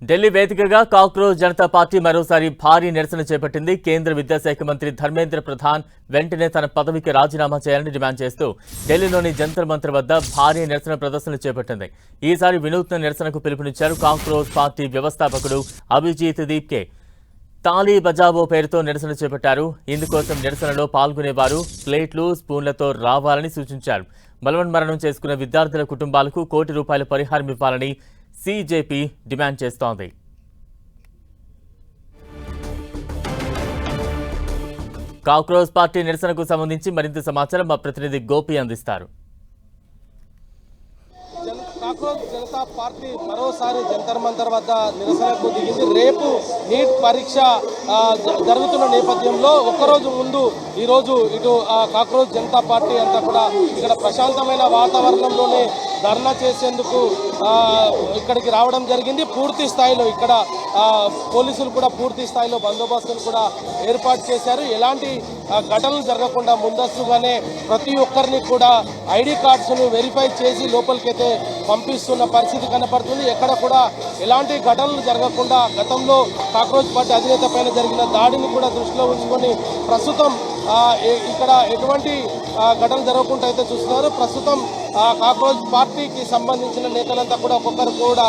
ఢిల్లీ వేదికగా cockroach Janata party మరోసారి భారీ నిరసన చేపట్టింది. కేంద్ర విద్యాశాఖ మంత్రి ధర్మేంద్ర ప్రధాన్ వెంటనే తన పదవికి రాజీనామా చేయాలని డిమాండ్ చేస్తూ ఢిల్లీలోని జంతర్ మంతర్ వద్ద భారీ నిరసన ప్రదర్శనలు చేపట్టింది. ఈసారి వినూత్న నిరసనకు పిలుపునిచ్చారు. కాక్రోచ్ పార్టీ వ్యవస్థాపకుడు అభిజిత్ దీప్కే తాళీ బజావో పేరుతో నిరసన చేపట్టారు. ఇందుకోసం నిరసనలో పాల్గొనేవారు ప్లేట్లు, స్పూన్లతో రావాలని సూచించారు. బలవన్మరణం చేసుకున్న విద్యార్థుల కుటుంబాలకు ₹1 కోటి పరిహారం ఇవ్వాలని సీజేపీ డిమాండ్ చేస్తోంది. కాక్రోచ్ పార్టీ నిరసనకు సంబంధించి మరింత సమాచారం మా ప్రతినిధి గోపి అందిస్తారు. కాక్రోచ్ జనతా పార్టీ మరోసారి జంతర్ మంతర్ వద్ద నిరసనకు దిగింది. రేపు నీట్ పరీక్ష జరుగుతున్న నేపథ్యంలో ఒక్కరోజు ముందు ఈరోజు ఇటు కాక్రోచ్ జనతా పార్టీ అంతా కూడా ఇక్కడ ప్రశాంతమైన వాతావరణంలోనే ధర్నా చేసేందుకు ఇక్కడికి రావడం జరిగింది. పూర్తి స్థాయిలో ఇక్కడ పోలీసులు కూడా పూర్తి స్థాయిలో బందోబస్తులు కూడా ఏర్పాటు చేశారు. ఎలాంటి ఘటనలు జరగకుండా ముందస్తుగానే ప్రతి ఒక్కరిని కూడా ఐడి కార్డ్స్ను వెరిఫై చేసి లోపలికైతే పంపిస్తున్న పరిస్థితి కనపడుతుంది. ఎక్కడ కూడా ఎలాంటి ఘటనలు జరగకుండా గతంలో కాక్రోచ్ పార్టీ అధినేత పైన జరిగిన దాడిని కూడా దృష్టిలో ఉంచుకొని ప్రస్తుతం ఇక్కడ ఎటువంటి ఘటనలు జరగకుండా అయితే చూస్తున్నారు. ప్రస్తుతం కాక్రోచ్ పార్టీకి సంబంధించిన నేతలంతా కూడా ఒక్కొక్కరు కూడా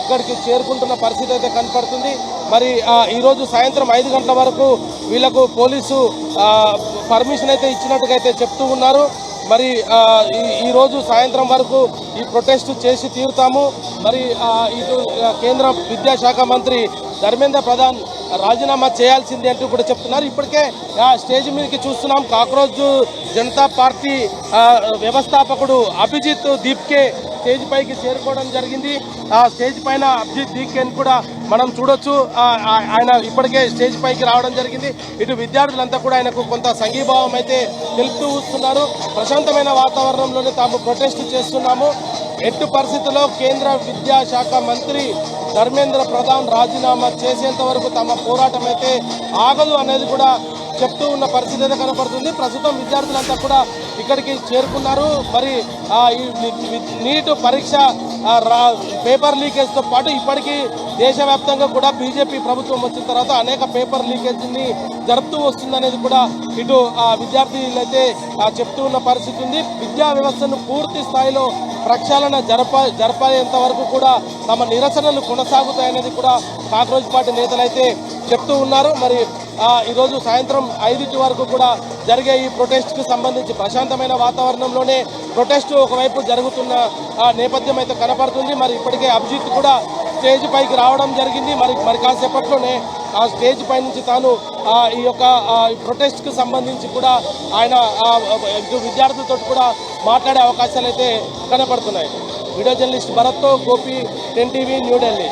ఇక్కడికి చేరుకుంటున్న పరిస్థితి అయితే కనపడుతుంది. మరి ఈరోజు సాయంత్రం 5 గంటల వరకు వీళ్లకు పోలీసు పర్మిషన్ అయితే ఇచ్చినట్టుగా అయితే చెప్తూ ఉన్నారు. మరి ఈరోజు సాయంత్రం వరకు ఈ ప్రొటెస్ట్ చేసి తీరుతాము. మరి ఇటు కేంద్ర విద్యాశాఖ మంత్రి ధర్మేంద్ర ప్రధాన్ రాజీనామా చేయాల్సిందే అంటూ కూడా చెప్తున్నారు. ఇప్పటికే స్టేజ్ మీదకి చూస్తున్నాం. కాక్రోచ్ జనతా పార్టీ వ్యవస్థాపకుడు అభిజిత్ దీప్కే స్టేజ్ పైకి చేరుకోవడం జరిగింది. ఆ స్టేజ్ పైన అభిజిత్ దీప్కేని కూడా మనం చూడొచ్చు. ఆయన ఇప్పటికే స్టేజ్ పైకి రావడం జరిగింది. ఇటు విద్యార్థులంతా కూడా ఆయనకు కొంత సంఘీభావం అయితే తెలుపుతూ వస్తున్నారు. ప్రశాంతమైన వాతావరణంలోనే తాము ప్రొటెస్ట్ చేస్తున్నాము. ఎట్టి పరిస్థితుల్లో కేంద్ర విద్యాశాఖ మంత్రి ధర్మేంద్ర ప్రధాన్ రాజీనామా చేసేంత వరకు తమ పోరాటం అయితే ఆగదు అనేది కూడా చెప్తూ ఉన్న పరిస్థితి అయితే కనపడుతుంది. ప్రస్తుతం విద్యార్థులంతా కూడా ఇక్కడికి చేరుకున్నారు. మరి నీట్ పరీక్ష పేపర్ లీకేజ్తో పాటు ఇప్పటికీ దేశవ్యాప్తంగా కూడా బీజేపీ ప్రభుత్వం వచ్చిన తర్వాత అనేక పేపర్ లీకేజ్ని జరుపుతూ వస్తుందనేది కూడా ఇటు విద్యార్థులు అయితే చెప్తూ ఉన్న పరిస్థితి ఉంది. విద్యా వ్యవస్థను పూర్తి స్థాయిలో ప్రక్షాళన జరపేంత వరకు కూడా తమ నిరసనలు కొనసాగుతాయనేది కూడా కాక్రోచ్ పార్టీ నేతలైతే చెప్తూ ఉన్నారు. మరి ఈరోజు సాయంత్రం 5 వరకు కూడా జరిగే ఈ ప్రొటెస్ట్కి సంబంధించి ప్రశాంతమైన వాతావరణంలోనే ప్రొటెస్ట్ ఒకవైపు జరుగుతున్న నేపథ్యం అయితే కనపడుతుంది. మరి ఇప్పటికే అభిజిత్ కూడా స్టేజ్ పైకి రావడం జరిగింది. మరి కాసేపట్లోనే ఆ స్టేజ్ పై నుంచి తాను ఈ యొక్క ప్రొటెస్ట్కి సంబంధించి కూడా ఆయన విద్యార్థులతో కూడా మాట్లాడే అవకాశాలు అయితే కనపడుతున్నాయి. వీడియో జర్నలిస్ట్ భరత్తో గోపి, 10 టీవీ, న్యూఢిల్లీ.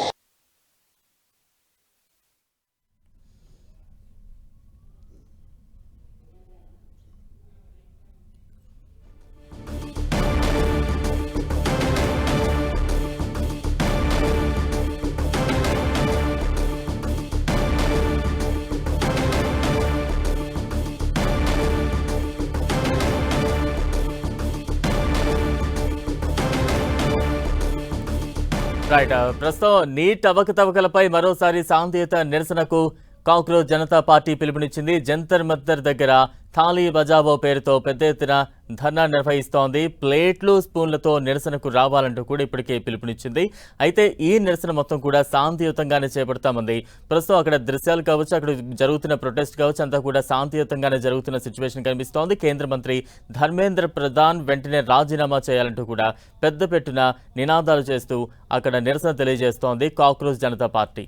రైట్, ప్రస్తుతం నీట్ అవకతవకలపై మరోసారి శాంతియుత నిరసనకు కాక్రోచ్ జనతా పార్టీ పిలుపునిచ్చింది. జంతర్ మంతర్ దగ్గర తాళీ బజావో పేరుతో పెద్ద ఎత్తున ధర్నా నిర్వహిస్తోంది. ప్లేట్లు, స్పూన్లతో నిరసనకు రావాలంటూ కూడా ఇప్పటికే పిలుపునిచ్చింది. అయితే ఈ నిరసన మొత్తం కూడా శాంతియుతంగానే చేపడతామంది. ప్రస్తుతం అక్కడ దృశ్యాలు కావచ్చు, అక్కడ జరుగుతున్న ప్రొటెస్ట్ కావచ్చు, అంతా కూడా శాంతియుతంగానే జరుగుతున్న సిచ్యువేషన్ కనిపిస్తోంది. కేంద్ర మంత్రి ధర్మేంద్ర ప్రధాన్ వెంటనే రాజీనామా చేయాలంటూ కూడా పెద్ద పెట్టున నినాదాలు చేస్తూ అక్కడ నిరసన తెలియజేస్తోంది కాక్రోచ్ జనతా పార్టీ.